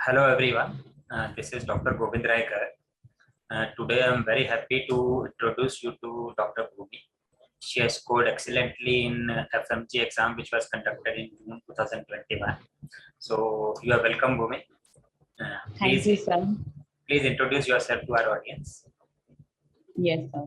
Hello everyone, this is Dr. Govind Raikar. Today I am very happy to introduce you to Dr. Bhumi. She has scored excellently in FMG exam which was conducted in June 2021. So you are welcome, Bhumi. Thank you, sir. Please introduce yourself to our audience. Yes, sir.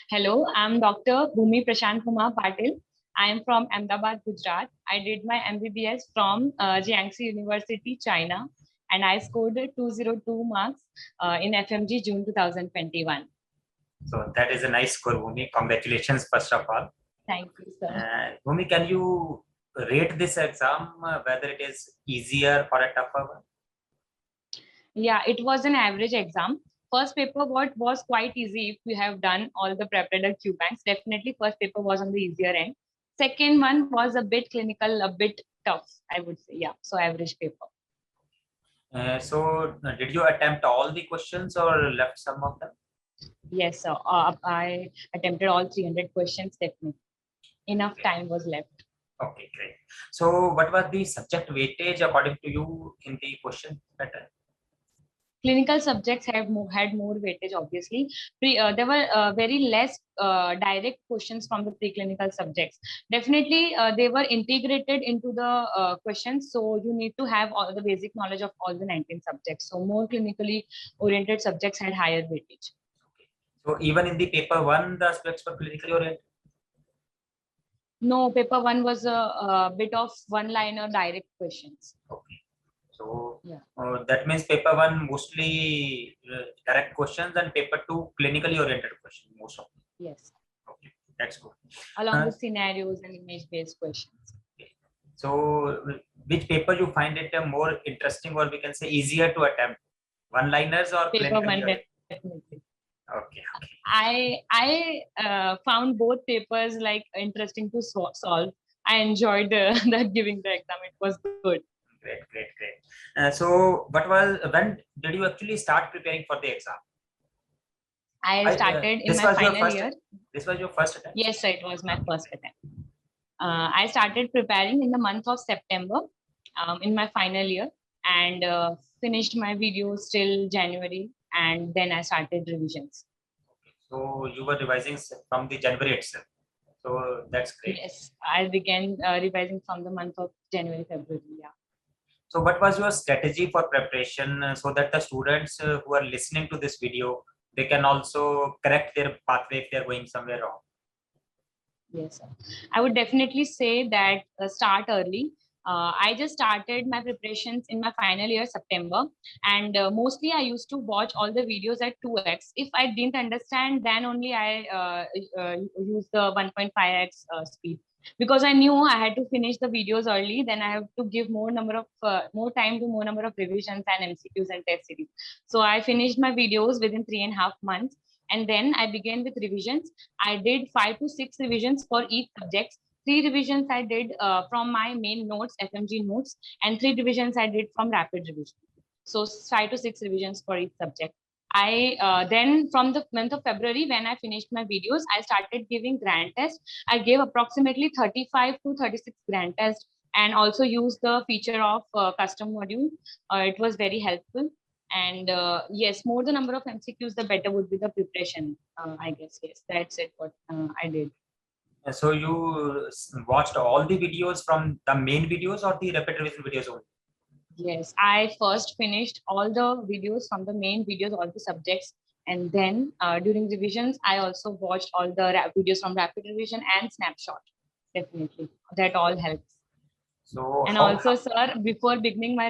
Hello, I'm Dr. Bhumi Prashant Kumar Patil. I am from Ahmedabad, Gujarat. I did my MBBS from Jiangxi University, China, and I scored 202 marks in FMG June 2021. So that is a nice score, Bhumi. Congratulations, first of all. Thank you, sir. Bhumi, can you rate this exam, whether it is easier or a tougher one? Yeah, it was an average exam. First paper was quite easy if we have done all the prepared Q banks. Definitely first paper was on the easier end. Second one was a bit clinical, a bit tough, I would say. Yeah, so average paper. Did you attempt all the questions or left some of them? Yes, sir. I attempted all 300 questions, definitely. Enough time was left. Okay, great. So what was the subject weightage according to you in the question pattern? Clinical subjects had more weightage, obviously. There were very less direct questions from the preclinical subjects. Definitely, they were integrated into the questions. So you need to have all the basic knowledge of all the 19 subjects. So more clinically oriented subjects had higher weightage. Okay. So even in the paper one, the aspects were clinically oriented? No, paper one was a bit of one-liner direct questions. Okay. So yeah. That means paper one mostly direct questions and paper two clinically oriented questions, most of them. Yes. Okay, that's good. Along with scenarios and image-based questions. Okay. So which paper you find it more interesting, or we can say easier to attempt? One-liners or paper one, definitely. Okay. I found both papers like interesting to solve. I enjoyed giving the exam. It was good. Great. When did you actually start preparing for the exam? I started in my final year. This was your first attempt? Yes, sir, it was my first attempt. I started preparing in the month of September in my final year, and finished my videos till January, and then I started revisions. Okay. So you were revising from the January itself. So that's great. Yes, I began revising from the month of January, February. Yeah. So what was your strategy for preparation so that the students who are listening to this video, they can also correct their pathway if they're going somewhere wrong? Yes, sir. I would definitely say that start early. I just started my preparations in my final year, September, and mostly I used to watch all the videos at 2x. If I didn't understand, then only I use the 1.5x speed, because I knew I had to finish the videos early. Then I have to give more time to more number of revisions and MCQs and test series. So I finished my videos within 3.5 months. And then I began with revisions. I did 5 to 6 revisions for each subject. 3 revisions I did from my main notes, FMG notes, and 3 revisions I did from rapid revision. So 5 to 6 revisions for each subject. I then from the month of February, when I finished my videos, I started giving grand tests. I gave approximately 35 to 36 grand tests, and also used the feature of custom module. It was very helpful. And yes, more the number of MCQs, the better would be the preparation. I guess, yes, that's it. What I did. So you watched all the videos from the main videos or the rapid revision videos only? Yes, I first finished all the videos from the main videos, all the subjects. And then during revisions, I also watched all the videos from rapid revision and snapshot. Definitely, that all helps. So and also, sir, before beginning my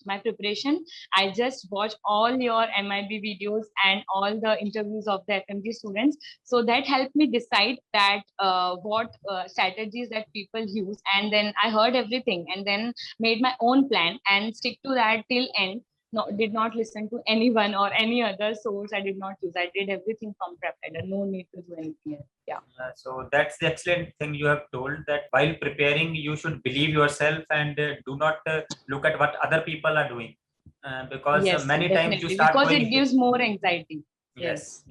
my preparation, I just watched all your MIB videos and all the interviews of the FMG students. So that helped me decide that what strategies that people use. And then I heard everything and then made my own plan and stick to that till end. Did not listen to anyone or any other source. I did not use. I did everything from Preptender. No need to do anything else. Yeah. So that's the excellent thing you have told, that while preparing, you should believe yourself and do not look at what other people are doing. Because yes, many definitely. times you start because it gives more anxiety. Yes.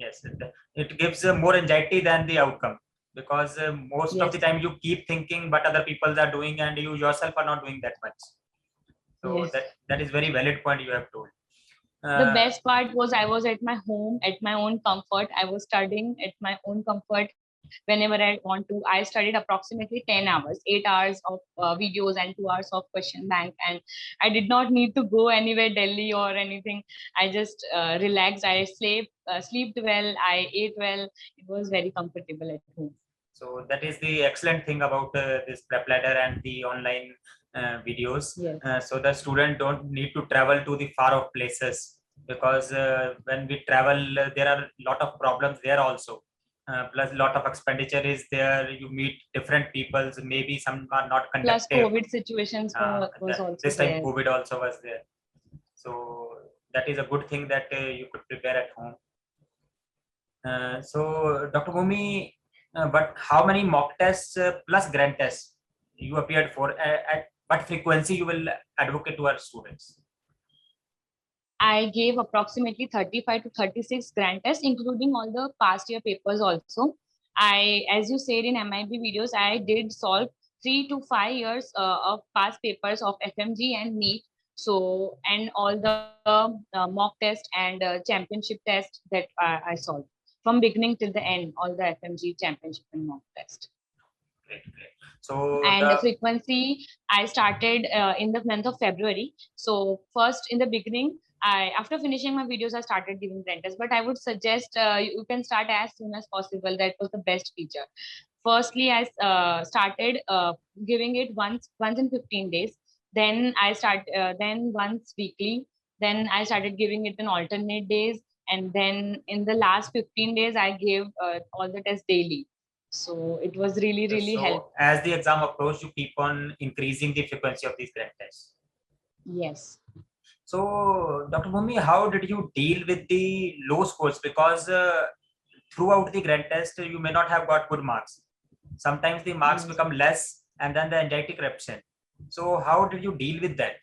It gives more anxiety than the outcome, because most of the time you keep thinking what other people are doing and you yourself are not doing that much. So Yes. that is very valid point you have told. The best part was I was at my home, at my own comfort. I was studying at my own comfort whenever I want to. I studied approximately 10 hours, 8 hours of videos and 2 hours of question bank. And I did not need to go anywhere, Delhi or anything. I just relaxed. I slept well. I ate well. It was very comfortable at home. So that is the excellent thing about this prep ladder and the online videos. Yes. So the student don't need to travel to the far off places, because when we travel, there are a lot of problems there also. Plus, a lot of expenditure is there. You meet different peoples. Maybe some are not Plus, conductive. COVID situations was also This time there. COVID also was there. So that is a good thing that you could prepare at home. So Dr. Bhumi, but how many mock tests plus grand tests you appeared for? At what frequency you will advocate to our students? I gave approximately 35 to 36 grand tests, including all the past year papers also. As you said in MIB videos, I did solve 3 to 5 years of past papers of FMG and NEET. So, and all the mock test and championship test that I solved from beginning till the end, all the FMG championship and mock test. Great, great. So And the frequency I started in the month of February. So first in the beginning, after finishing my videos, I started giving grand tests. But I would suggest you can start as soon as possible. That was the best feature. Firstly, I started giving it once in 15 days. Then then once weekly. Then I started giving it in alternate days. And then in the last 15 days, I gave all the tests daily. So it was really helpful. As the exam approached, you keep on increasing the frequency of these grand tests. Yes. So, Dr. Bhumi, how did you deal with the low scores? Because throughout the grand test, you may not have got good marks. Sometimes the marks become less, and then the anxiety creeps in. So, how did you deal with that?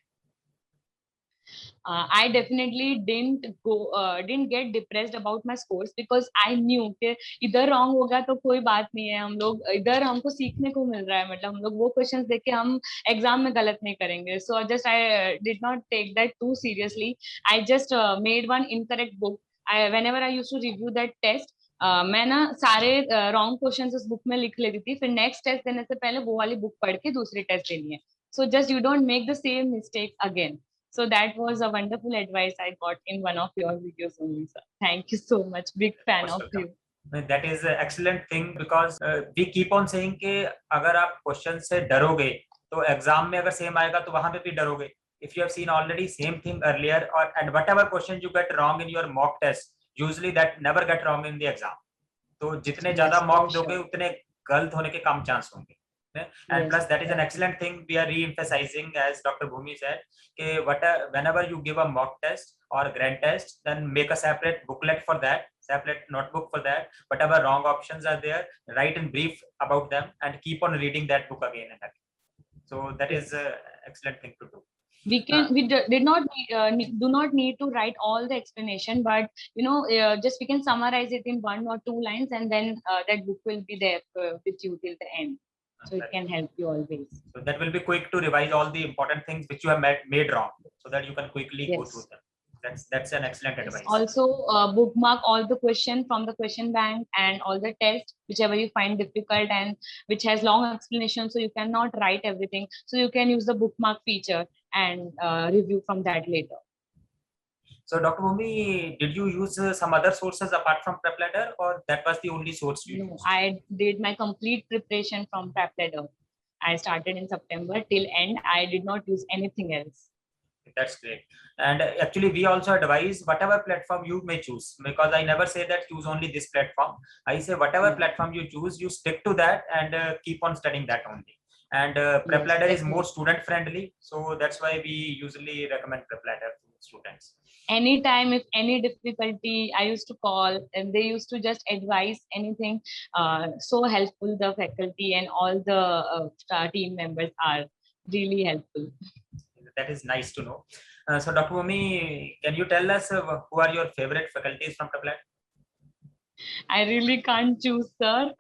I definitely didn't get depressed about my scores because I knew कि इधर wrong होगा तो कोई बात नहीं है, हम लोग इधर हमको सीखने को मिल रहा है, मतलब हम लोग वो questions देख के हम exam में गलत नहीं करेंगे. So I did not take that too seriously. I just made one incorrect book. Whenever I used to review that test, मैं ना सारे रॉन्ग क्वेश्चंस उस बुक में लिख लेती थी, फिर नेक्स्ट टेस्ट देने से पहले वो वाली बुक पढ़ के दूसरी टेस्ट देनी है. So just you don't make the same mistake again. So that was a wonderful advice I got in one of your videos only, sir. Thank you so much. Big fan of you. That is an excellent thing because we keep on saying कि अगर आप question से डरोगे तो exam में अगर same आएगा तो वहां पे भी डरोगे. If you have seen already same thing earlier, and whatever question you get wrong in your mock test, usually that never get wrong in the exam. तो जितने ज्यादा mock दोगे उतने गलत होने के कम चांस होंगे. And plus that is an excellent thing we are re-emphasizing, as Dr. Bhumi said, whenever you give a mock test or a grand test, then make a separate booklet for that, separate notebook for that. Whatever wrong options are there, write in brief about them and keep on reading that book again and again. So that is an excellent thing to do. We do not need to write all the explanation, but just we can summarize it in 1 or 2 lines, and then that book will be there with you till the end. So it can help you always. So that will be quick to revise all the important things which you have made wrong, so that you can quickly go through them. That's an excellent advice. Also, bookmark all the question from the question bank and all the tests, whichever you find difficult and which has long explanation, so you cannot write everything. So you can use the bookmark feature and review from that later. So, Dr. Bhumi, did you use some other sources apart from PrepLadder, or that was the only source you used? I did my complete preparation from PrepLadder. I started in September till end. I did not use anything else. That's great. And actually, we also advise whatever platform you may choose, because I never say that choose only this platform. I say whatever platform you choose, you stick to that and keep on studying that only. And PrepLadder is more student friendly, so that's why we usually recommend PrepLadder to students. Anytime, if any difficulty, I used to call and they used to just advise anything. So helpful, the faculty and all the team members are really helpful. That is nice to know. So Dr. Bhumi, can you tell us who are your favorite faculties from PrepLadder? I really can't choose, sir.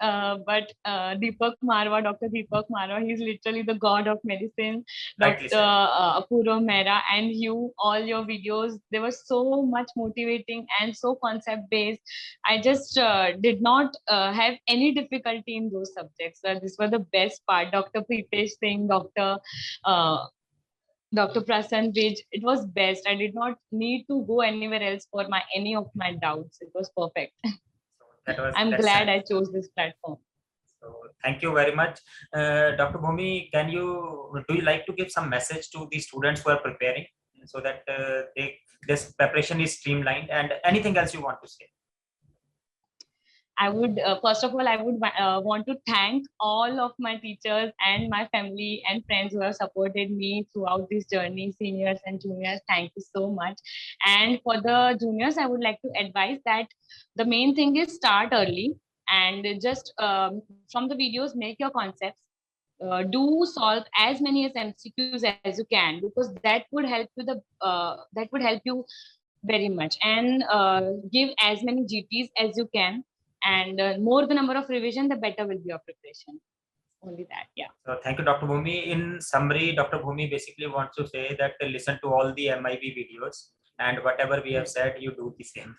But Deepak Marwa, Dr. Deepak Marwa, he's literally the god of medicine. Rightly Dr. said. Apurva Mehra, and you, all your videos, they were so much motivating and so concept based. I just did not have any difficulty in those subjects. Sir. This was the best part. Dr. Pritesh Singh, Uh, Dr. Prasan Vij, it was best. I did not need to go anywhere else for my any of my doubts. It was perfect. So that was I'm glad excellent. I chose this platform. So thank you very much. Dr. Bhumi, do you like to give some message to the students who are preparing so that this preparation is streamlined, and anything else you want to say? I would, first of all, I would want to thank all of my teachers and my family and friends who have supported me throughout this journey, seniors and juniors. Thank you so much. And for the juniors, I would like to advise that the main thing is start early and just from the videos, make your concepts. Do solve as many as MCQs as you can, because that would help you that would help you very much, and give as many GTs as you can, and more the number of revision, the better will be your preparation. Only that, yeah. So thank you, Dr. Bhumi. In summary, Dr. Bhumi basically wants to say that listen to all the MIB videos, and whatever we have said, you do the same.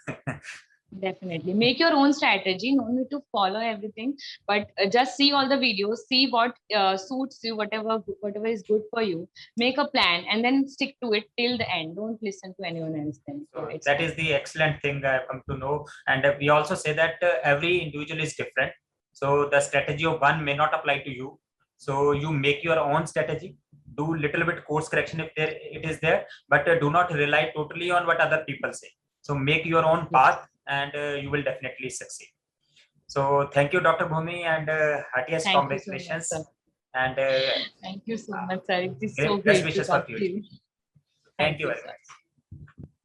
Definitely make your own strategy. No need to follow everything, but just see all the videos, see what suits you, whatever is good for you. Make a plan and then stick to it till the end. Don't listen to anyone else. Then So it's that fine. is the excellent thing I have come to know. And we also say that every individual is different. So the strategy of one may not apply to you. So you make your own strategy, do little bit course correction if there it is there, but do not rely totally on what other people say. So make your own Yes. path, and you will definitely succeed. So thank you, Dr. Bhumi, and heartiest Thank you so much, congratulations. sir. And Thank you so much, sir. It is so best great to wishes for talk to future. you. Thank Thank you you, very sir. much.